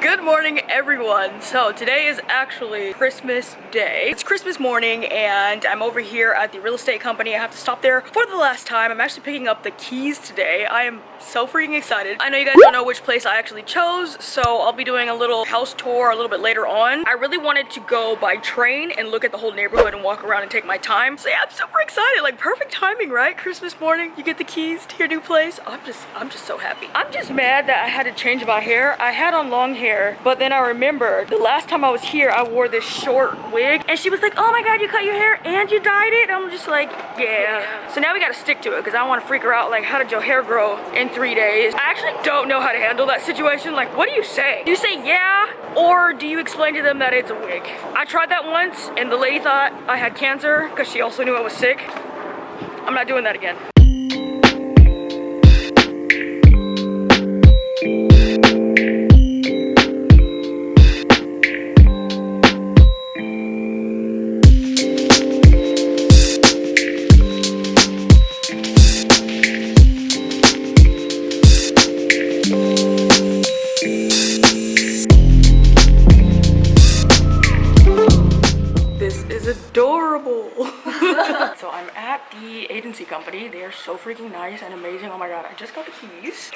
Good morning, everyone. So today is actually Christmas Day. It's Christmas morning and I'm over here at the real estate company. I have to stop there for the last time. I'm actually picking up the keys today. I am so freaking excited. I know you guys don't know which place I actually chose, so I'll be doing a little house tour a little bit later on. I really wanted to go by train and look at the whole neighborhood and walk around and take my time. So yeah, I'm super excited. Like perfect timing, right? Christmas morning, you get the keys to your new place. I'm just so happy. I'm just mad that I had to change my hair. I had on long hair, but then I remember the last time I was here, I wore this short wig and she was like, oh my God, you cut your hair and you dyed it? I'm just like, yeah. So now we gotta stick to it because I don't want to freak her out like, how did your hair grow in 3 days? I actually don't know how to handle that situation. Like, what do you say? Do you say yeah, or do you explain to them that it's a wig? I tried that once and the lady thought I had cancer because she also knew I was sick. I'm not doing that again. Adorable. So I'm at the agency company. They are so freaking nice and amazing. Oh my God, I just got the keys.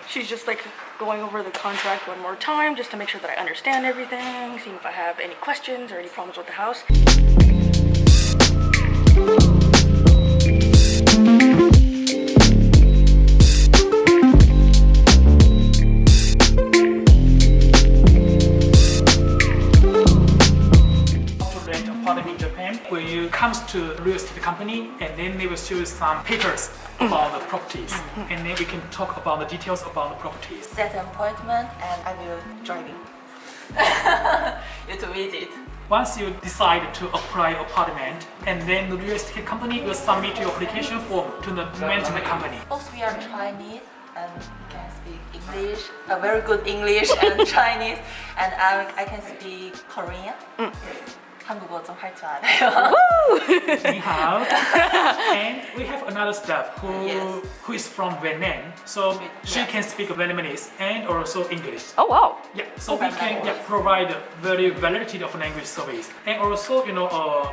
She's just like going over the contract one more time just to make sure that I understand everything, seeing if I have any questions or any problems with the house. When you comes to real estate company and then they will show you some papers about the properties and then we can talk about the details about the properties. Set an appointment and I will join you. You to visit. Once you decide to apply apartment and then the real estate company will submit your application form to the management company. Also we are Chinese and we can speak English, a very good English and Chinese, and I can speak Korean. 한국어 좀 할 줄 알아요. We have, and we have another staff who is from Vietnam, so she can speak Vietnamese and also English. Oh wow! Yeah, so we can provide very variety of language service, and also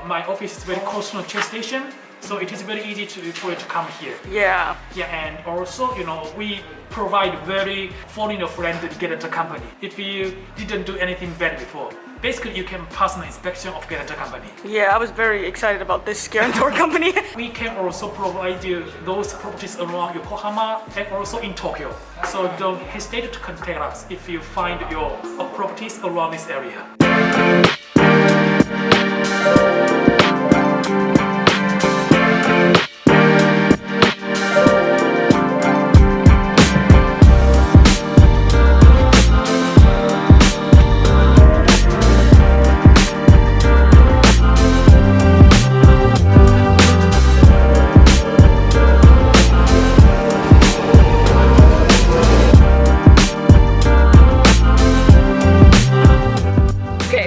my office is very close to the train station, so it is very easy for you to come here. Yeah. Yeah, and also we provide very foreigner friendly guarantor company. If you didn't do anything bad before, basically you can pass an inspection of guarantor company. Yeah, I was very excited about this guarantor company. We can also provide you those properties around Yokohama and also in Tokyo. So don't hesitate to contact us if you find your properties around this area.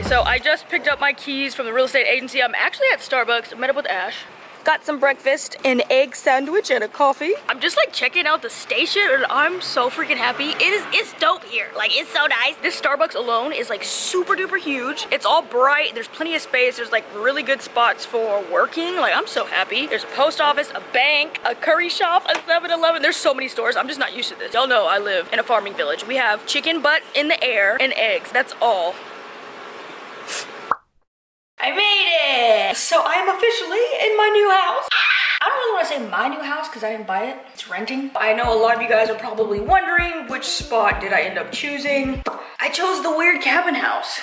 So I just picked up my keys from the real estate agency. I'm actually at Starbucks. I met up with Ash. Got some breakfast, an egg sandwich and a coffee. I'm just like checking out the station and I'm so freaking happy. It's dope here. Like, it's so nice. This Starbucks alone is like super duper huge. It's all bright. There's plenty of space. There's like really good spots for working. Like, I'm so happy. There's a post office, a bank, a curry shop, a 7-Eleven. There's so many stores. I'm just not used to this. Y'all know I live in a farming village. We have chicken butt in the air and eggs. That's all. I made it! So I am officially in my new house. I don't really want to say my new house because I didn't buy it. It's renting. I know a lot of you guys are probably wondering which spot did I end up choosing. I chose the weird cabin house.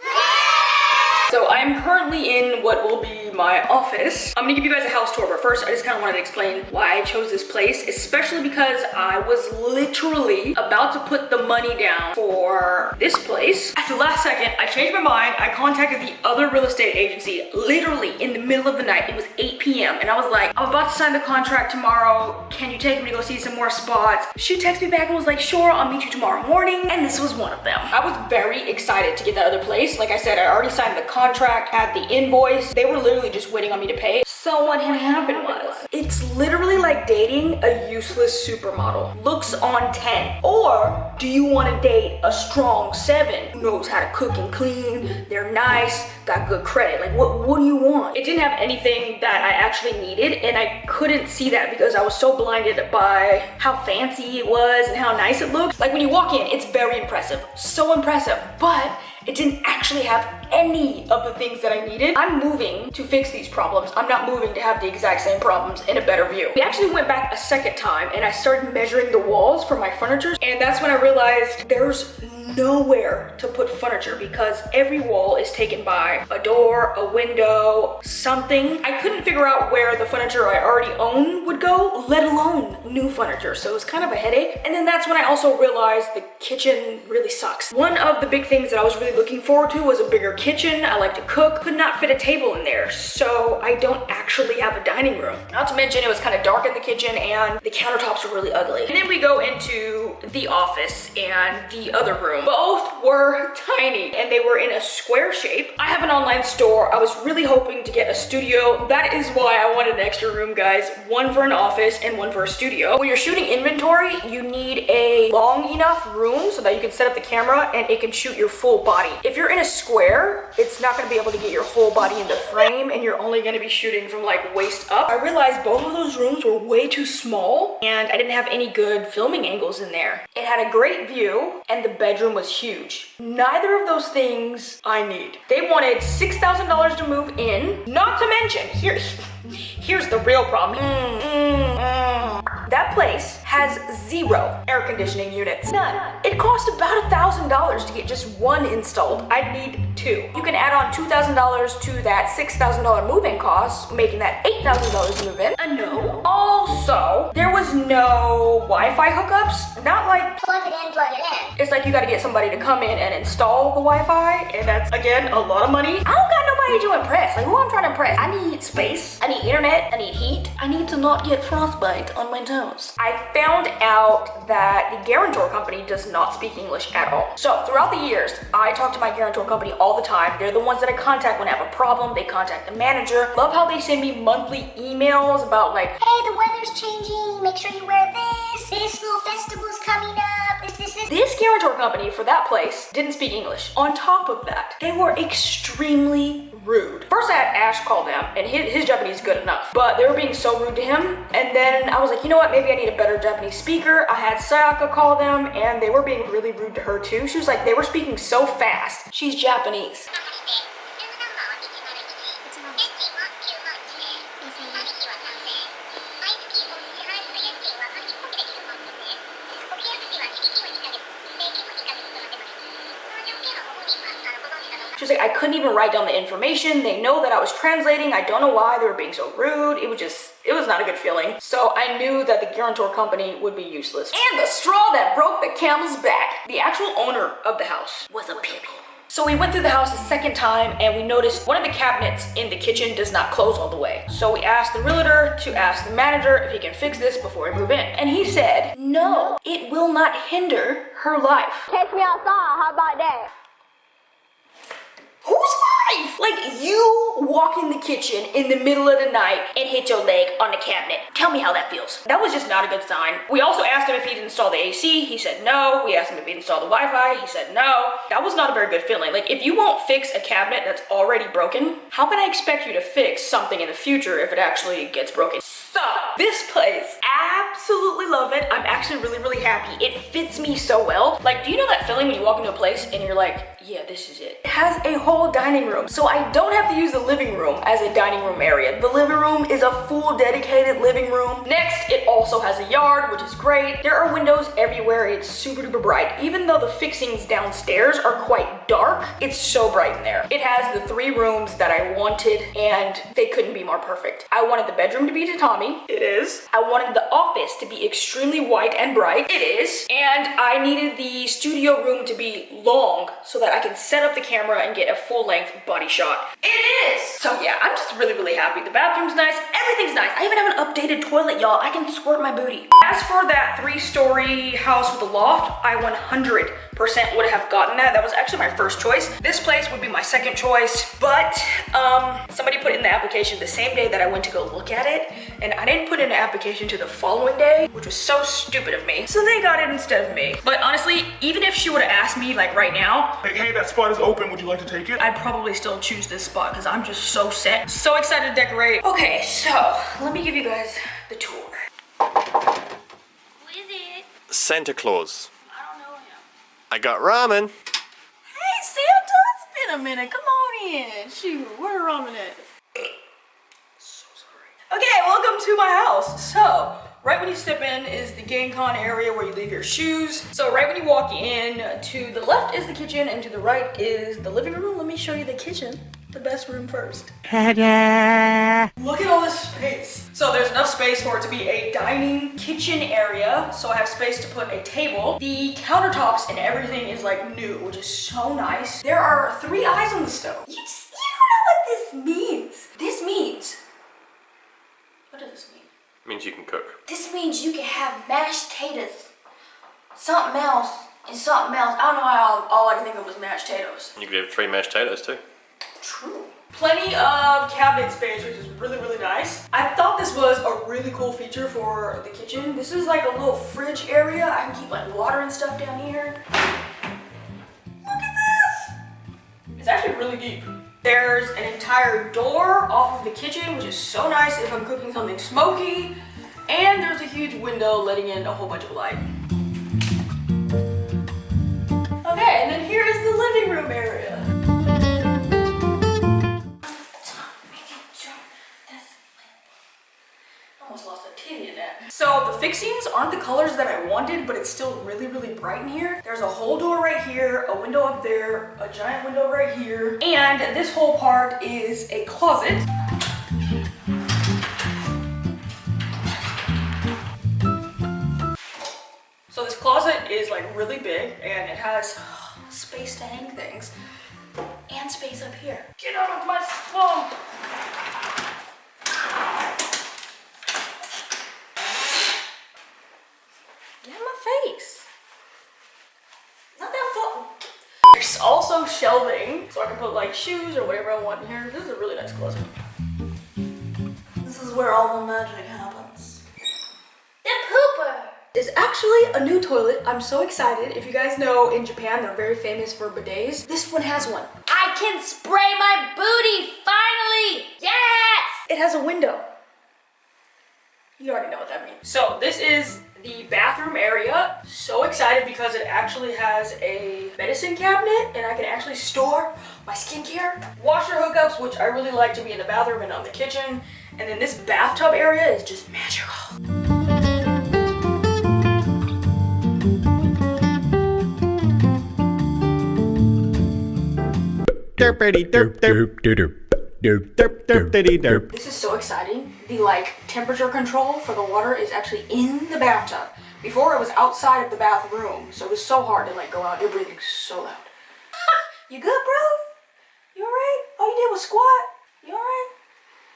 So I'm currently in what will be my office. I'm gonna give you guys a house tour, but first I just kind of wanted to explain why I chose this place, especially because I was literally about to put the money down for this place. At the last second, I changed my mind. I contacted the other real estate agency literally in the middle of the night. It was 8 p.m. and I was like, I'm about to sign the contract tomorrow. Can you take me to go see some more spots? She texted me back and was like, sure, I'll meet you tomorrow morning. And this was one of them. I was very excited to get that other place. Like I said, I already signed the contract, had the invoice. They were literally just waiting on me to pay. So what had happened was, it's literally like dating a useless supermodel. Looks on 10. Or do you want to date a strong 7 who knows how to cook and clean, they're nice, got good credit? Like what do you want? It didn't have anything that I actually needed, and I couldn't see that because I was so blinded by how fancy it was and how nice it looked. Like when you walk in, it's very impressive, so impressive, but it didn't actually have any of the things that I needed. I'm moving to fix these problems. I'm not moving to have the exact same problems in a better view. We actually went back a second time and I started measuring the walls for my furniture, and that's when I realized there's nowhere to put furniture because every wall is taken by a door, a window, something. I couldn't figure out where the furniture I already own would go, let alone new furniture. So it was kind of a headache. And then that's when I also realized the kitchen really sucks. One of the big things that I was really looking forward to was a bigger kitchen. I like to cook, could not fit a table in there. So I don't actually have a dining room. Not to mention it was kind of dark in the kitchen and the countertops were really ugly. And then we go into the office and the other room. Both were tiny and they were in a square shape. I have an online store. I was really hoping to get a studio. That is why I wanted an extra room, guys. One for an office and one for a studio. When you're shooting inventory, you need a long enough room so that you can set up the camera and it can shoot your full body. If you're in a square, it's not gonna be able to get your whole body in the frame and you're only gonna be shooting from like waist up. I realized both of those rooms were way too small and I didn't have any good filming angles in there. It had a great view and the bedroom was huge. Neither of those things I need. They wanted $6,000 to move in, not to mention, here's the real problem. That place has 0 air conditioning units. None. It cost about $1,000 to get just one installed. I'd need 2. You can add on $2,000 to that $6,000 move-in cost, making that $8,000 to move in. A no. Also, there was no Wi-Fi hookups. Not like plug it in, plug it in. it's like you gotta get somebody to come in and install the Wi-Fi, and that's, again, a lot of money. I don't got nobody to impress. Like, who I'm trying to impress? I need space. I need internet. I need heat. I need to not get frostbite on my toes. I found out that the guarantor company does not speak English at all. So throughout the years, I talk to my guarantor company all the time. They're the ones that I contact when I have a problem. They contact the manager. Love how they send me monthly emails about like, Hey, the weather's changing. Make sure you wear this. This little festival's coming up. This. This guarantor company for that place didn't speak English. On top of that, they were extremely rude. First I had Ash call them, and his Japanese is good enough, but they were being so rude to him. And then I was like, you know what, maybe I need a better Japanese speaker. I had Sayaka call them, and they were being really rude to her too. She was like, they were speaking so fast. She's Japanese. She was like, I couldn't even write down the information. They know that I was translating. I don't know why they were being so rude. It was not a good feeling. So I knew that the guarantor company would be useless. And the straw that broke the camel's back. The actual owner of the house was a pig. So we went through the house a second time and we noticed one of the cabinets in the kitchen does not close all the way. So we asked the realtor to ask the manager if he can fix this before we move in. And he said, no, it will not hinder her life. Take me outside. How about that? Whose life? Like, you walk in the kitchen in the middle of the night and hit your leg on the cabinet. Tell me how that feels. That was just not a good sign. We also asked him if he'd install the AC. He said no. We asked him if he'd install the Wi-Fi. He said no. That was not a very good feeling. Like, if you won't fix a cabinet that's already broken, how can I expect you to fix something in the future if it actually gets broken? So, this place, absolutely love it. I'm actually really, really happy. It fits me so well. Like, do you know that feeling when you walk into a place and you're like, yeah, this is it. It has a whole dining room, so I don't have to use the living room as a dining room area. The living room is a full dedicated living room. Next, it also has a yard, which is great. There are windows everywhere. It's super duper bright. Even though the fixings downstairs are quite dark, it's so bright in there. It has the 3 rooms that I wanted, and they couldn't be more perfect. I wanted the bedroom to be tatami. It is. I wanted the office to be extremely white and bright. It is. And I needed the studio room to be long so that I can set up the camera and get a full-length body shot. It is! So yeah, I'm just really happy. The bathroom's nice, everything's nice. I even have an updated toilet, y'all. I can squirt my booty. As for that 3-story house with a loft, I 100% would have gotten that. That was actually my first choice. This place would be my second choice, but somebody put in the application the same day that I went to go look at it, and I didn't put in an application to the following day, which was so stupid of me. So they got it instead of me. But honestly, even if she would have asked me like right now, like, hey, that spot is open, would you like to take it? I'd probably still choose this spot because I'm just so set. So excited to decorate. Okay, so let me give you guys the tour. Who is it? Santa Claus. I don't know him. I got ramen. Hey Santa, it's been a minute. Come on in. Shoot, where are ramen at? So sorry. Okay, welcome to my house. So, right when you step in is the GameCon area where you leave your shoes. So right when you walk in, to the left is the kitchen and to the right is the living room. Let me show you the kitchen, the best room first. Ta-da! Look at all this space. So there's enough space for it to be a dining kitchen area. So I have space to put a table. The countertops and everything is like new, which is so nice. There are 3 eyes on the stove. You don't know what this means. This means, what does this mean? Means you can cook. This means you can have mashed potatoes, something else, and something else. I don't know how all I can think of was mashed potatoes. You could have 3 mashed potatoes too. True. Plenty of cabinet space, which is really nice. I thought this was a really cool feature for the kitchen. This is like a little fridge area. I can keep like water and stuff down here. Look at this! It's actually really deep. There's an entire door off of the kitchen, which is so nice if I'm cooking something smoky. And there's a huge window letting in a whole bunch of light. Okay, and then here is the living room area. Almost lost a titty in that. So the fixings aren't the colors that I wanted, but it's still really bright in here. There's a whole door right here, a window up there, a giant window right here, and this whole part is a closet. So this closet is like really big and it has space to hang things and space up here. Get out of my slump! Get out of my face. Not that fun. There's also shelving, so I can put like shoes or whatever I want in here. This is a really nice closet. This is where all the magic happens. The pooper. It's actually a new toilet. I'm so excited. If you guys know, in Japan, they're very famous for bidets. This one has one. I can spray my booty, finally! Yes! It has a window. You already know what that means. So this is the bathroom area. So excited because it actually has a medicine cabinet and I can actually store my skincare. Washer hookups, which I really like to be in the bathroom and on the kitchen. And then this bathtub area is just magical. This is so exciting. The like temperature control for the water is actually in the bathtub. Before it was outside of the bathroom, so it was so hard to like go out. You're breathing so loud. You good, bro? You alright? All you did was squat. You alright?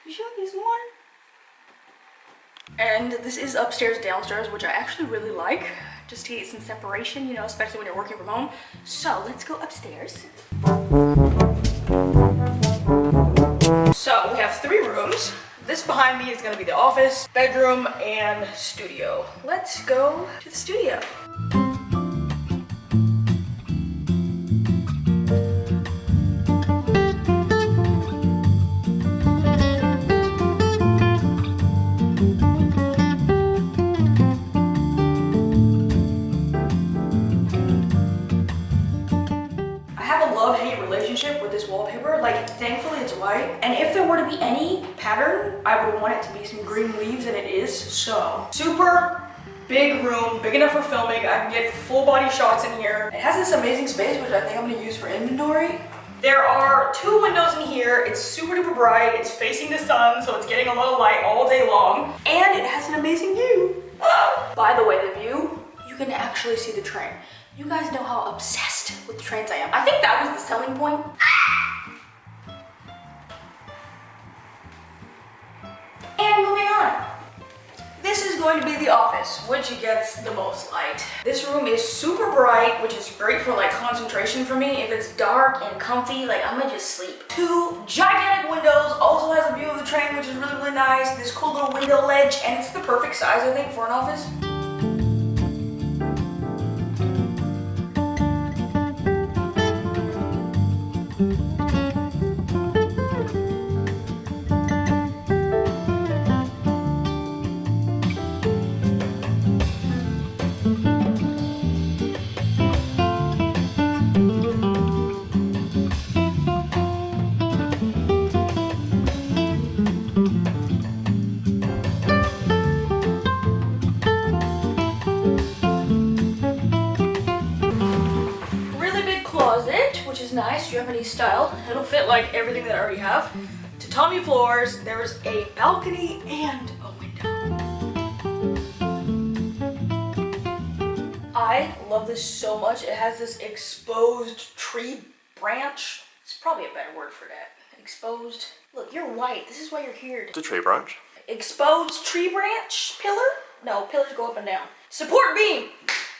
You sure you need some water? And this is upstairs, downstairs, which I actually really like, just to get some separation, you know, especially when you're working from home. So let's go upstairs. So we have 3 rooms. This behind me is gonna be the office, bedroom, and studio. Let's go to the studio. With this wallpaper, like thankfully it's white, and if there were to be any pattern, I would want it to be some green leaves, and it is. So super big room, big enough for filming. I can get full body shots in here. It has this amazing space, which I think I'm gonna use for inventory. There are 2 windows in here. It's super duper bright. It's facing the sun, so it's getting a lot of light all day long, and it has an amazing view. By the way, the view, you can actually see the train. You guys know how obsessed with trains I am. I think that was the selling point. And moving on. This is going to be the office, which gets the most light. This room is super bright, which is great for like concentration for me. If it's dark and comfy, like I'm gonna just sleep. 2 gigantic windows, also has a view of the train, which is really, really nice. This cool little window ledge, and it's the perfect size, I think, for an office. Which is nice. Do you have any style? It'll fit like everything that I already have. Tatami floors. There's a balcony and a window. I love this so much. It has this exposed tree branch. It's probably a better word for that. Exposed. Look, you're white. This is why you're here. It's a tree branch. Exposed tree branch pillar? No, pillars go up and down. Support beam.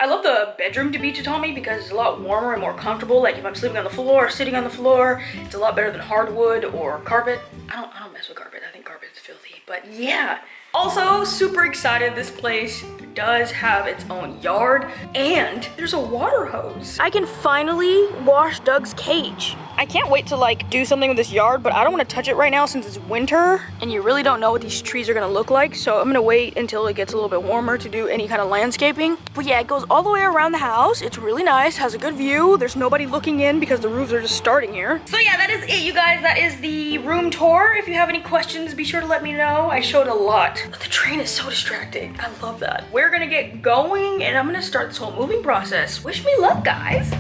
I love the bedroom to be tatami because it's a lot warmer and more comfortable. Like if I'm sleeping on the floor or sitting on the floor, it's a lot better than hardwood or carpet. I don't mess with carpet. I think carpet is filthy, but yeah. Also, super excited. This place does have its own yard and there's a water hose. I can finally wash Doug's cage. I can't wait to like do something with this yard, but I don't want to touch it right now since it's winter and you really don't know what these trees are gonna look like. So I'm gonna wait until it gets a little bit warmer to do any kind of landscaping. But yeah, it goes all the way around the house. It's really nice, has a good view. There's nobody looking in because the roofs are just starting here. So yeah, that is it, you guys. That is the room tour. If you have any questions, be sure to let me know. I showed a lot. But the train is so distracting. I love that. We're gonna get going and I'm gonna start this whole moving process. Wish me luck, guys.